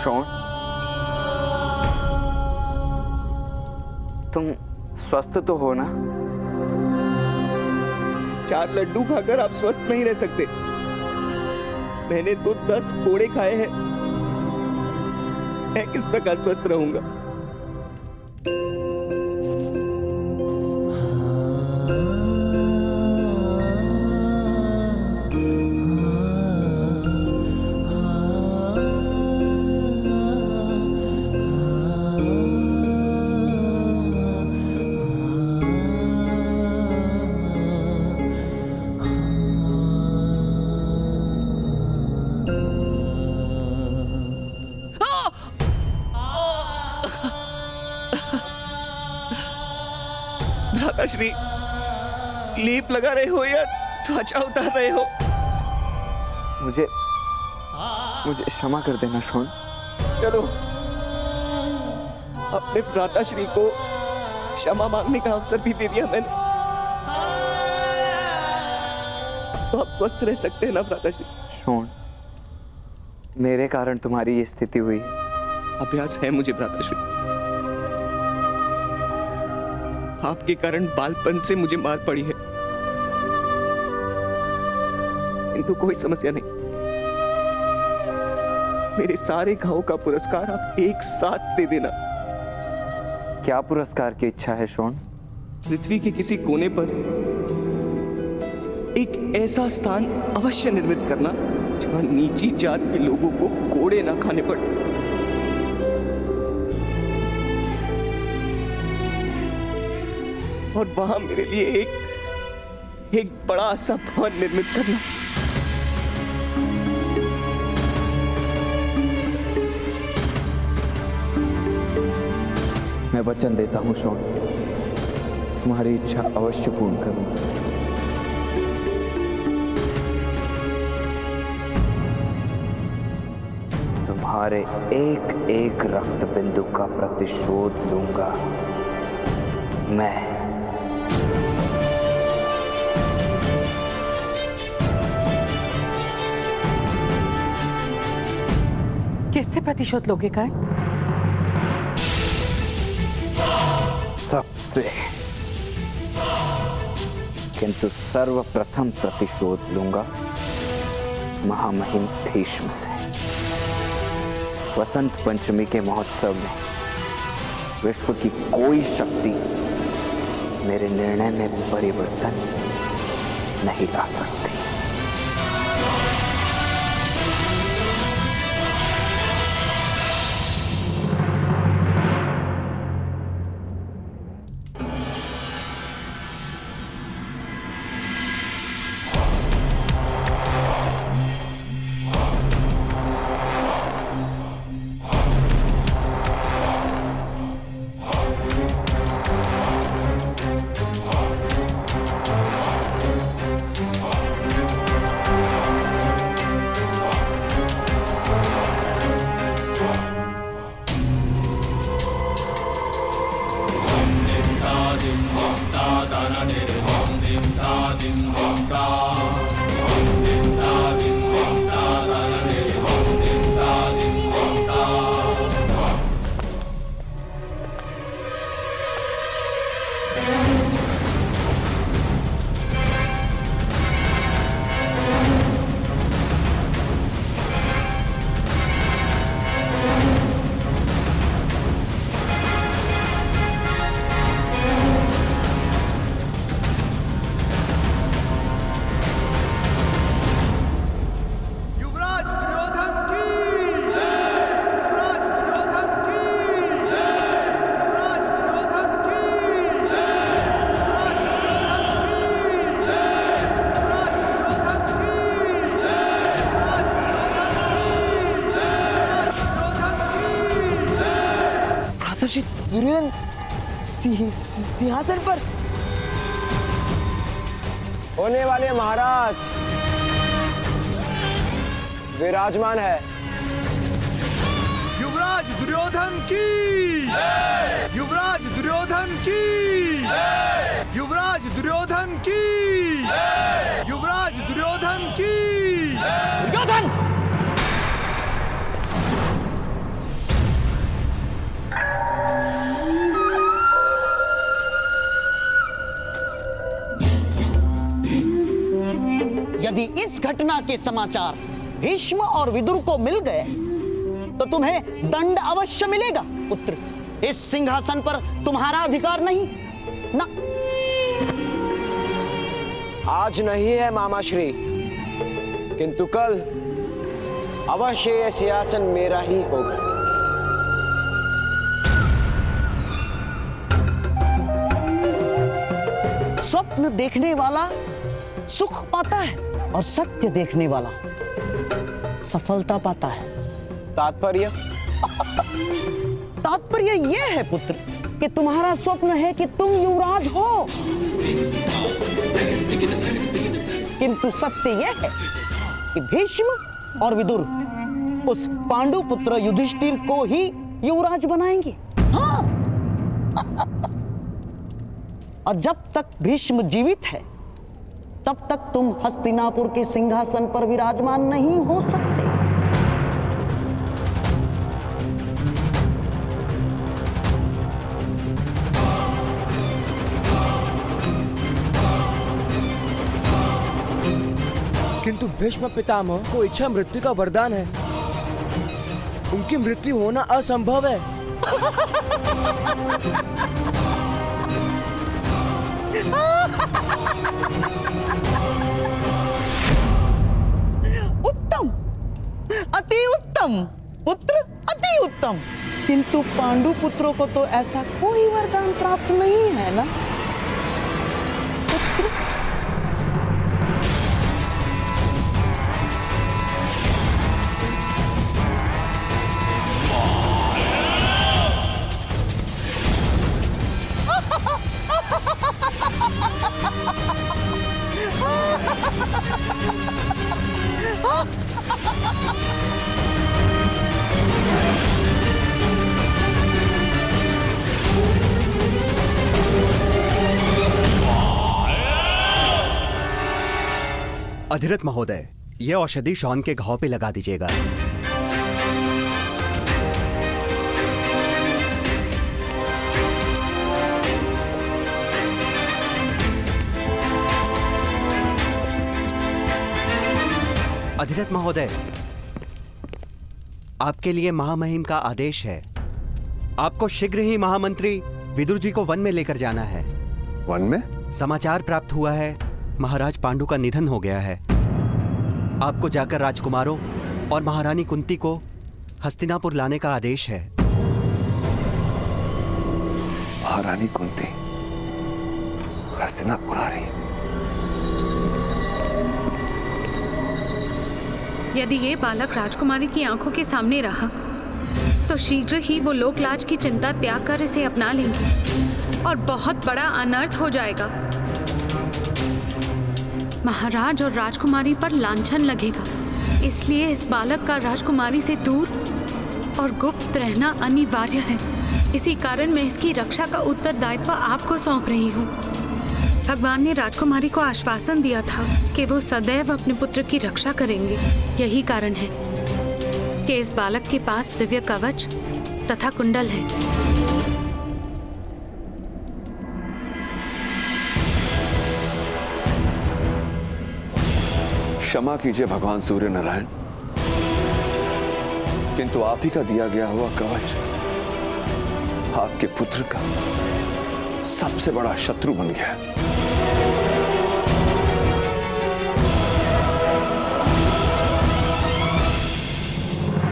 Shown, तुम स्वस्थ तो हो ना? 4 लड्डू खाकर आप स्वस्थ नहीं रह सकते। मैंने तो 10 कोड़े खाए हैं। मैं किस प्रकार स्वस्थ रहूंगा? भ्राताश्री, लेप लगा रहे हो या त्वचा उतार रहे हो? मुझे क्षमा कर देना शोन। चलो, अपने भ्राताश्री को क्षमा मांगने का अवसर भी दे दिया मैंने। तो आप स्वस्थ रह सकते हैं ना भ्राताश्री? शोन, मेरे कारण तुम्हारी ये स्थिति हुई है। अभ्यास है मुझे भ्राताश्री। आपके कारण बालपन से मुझे मार पड़ी है, किंतु कोई समस्या नहीं। मेरे सारे घावों का पुरस्कार आप एक साथ दे देना। क्या पुरस्कार की इच्छा है शोन? पृथ्वी के किसी कोने पर एक ऐसा स्थान अवश्य निर्मित करना जहां नीची जात के लोगों को कोड़े ना खाने पड़े। और वहां मेरे लिए एक बड़ा सा भवन निर्मित करना। मैं वचन देता हूं शोन, तुम्हारी इच्छा अवश्य पूर्ण करूंगा। तुम्हारे एक एक रक्त बिंदु का प्रतिशोध लूंगा मैं। किससे प्रतिशोध लोगे कर्ण? सबसे, किंतु सर्वप्रथम प्रतिशोध लूंगा महामहिम भीष्म से। वसंत पंचमी के महोत्सव में विश्व की कोई शक्ति मेरे निर्णय में परिवर्तन नहीं ला सकती। दुर्योधन सिंहासन पर होने वाले महाराज विराजमान है। युवराज दुर्योधन की, युवराज दुर्योधन की, युवराज दुर्योधन की, युवराज दुर्योधन की। दुर्योधन इस घटना के समाचार भीष्म और विदुर को मिल गए तो तुम्हें दंड अवश्य मिलेगा पुत्र। इस सिंहासन पर तुम्हारा अधिकार नहीं ना। आज नहीं है मामाश्री, किंतु कल अवश्य यह सिंहासन मेरा ही होगा। स्वप्न देखने वाला सुख पाता है और सत्य देखने वाला सफलता पाता है। तात्पर्य? तात्पर्य यह है पुत्र कि तुम्हारा स्वप्न है कि तुम युवराज हो, किंतु सत्य यह है कि भीष्म और विदुर उस पांडु पुत्र युधिष्ठिर को ही युवराज बनाएंगे। हाँ। और जब तक भीष्म जीवित है तब तक तुम हस्तिनापुर के सिंहासन पर विराजमान नहीं हो सकते। किंतु भीष्म पितामह को इच्छा मृत्यु का वरदान है, उनकी मृत्यु होना असंभव है। उत्तम, अति उत्तम पुत्र, अति उत्तम। किंतु पांडु पुत्रों को तो ऐसा कोई वरदान प्राप्त नहीं है ना पुत्र। अधिरथ महोदय, यह औषधि शॉन के घाव पे लगा दीजिएगा। अधिरथ महोदय, आपके लिए महामहिम का आदेश है। आपको शीघ्र ही महामंत्री विदुर जी को वन में लेकर जाना है। वन में? समाचार प्राप्त हुआ है महाराज पांडु का निधन हो गया है। आपको जाकर राजकुमारों और महारानी कुंती को हस्तिनापुर लाने का आदेश है। महारानी कुंती हस्तिनापुर आ रही? यदि ये बालक राजकुमारी की आंखों के सामने रहा तो शीघ्र ही वो लोकलाज की चिंता त्याग कर इसे अपना लेंगे और बहुत बड़ा अनर्थ हो जाएगा। महाराज और राजकुमारी पर लांछन लगेगा। इसलिए इस बालक का राजकुमारी से दूर और गुप्त रहना अनिवार्य है। इसी कारण मैं इसकी रक्षा का उत्तरदायित्व आपको सौंप रही हूँ। भगवान ने राजकुमारी को आश्वासन दिया था कि वो सदैव अपने पुत्र की रक्षा करेंगे। यही कारण है कि इस बालक के पास दिव्य कवच तथा कुंडल है। क्षमा कीजिए भगवान सूर्य नारायण, किंतु आप ही का दिया गया हुआ कवच आपके पुत्र का सबसे बड़ा शत्रु बन गया।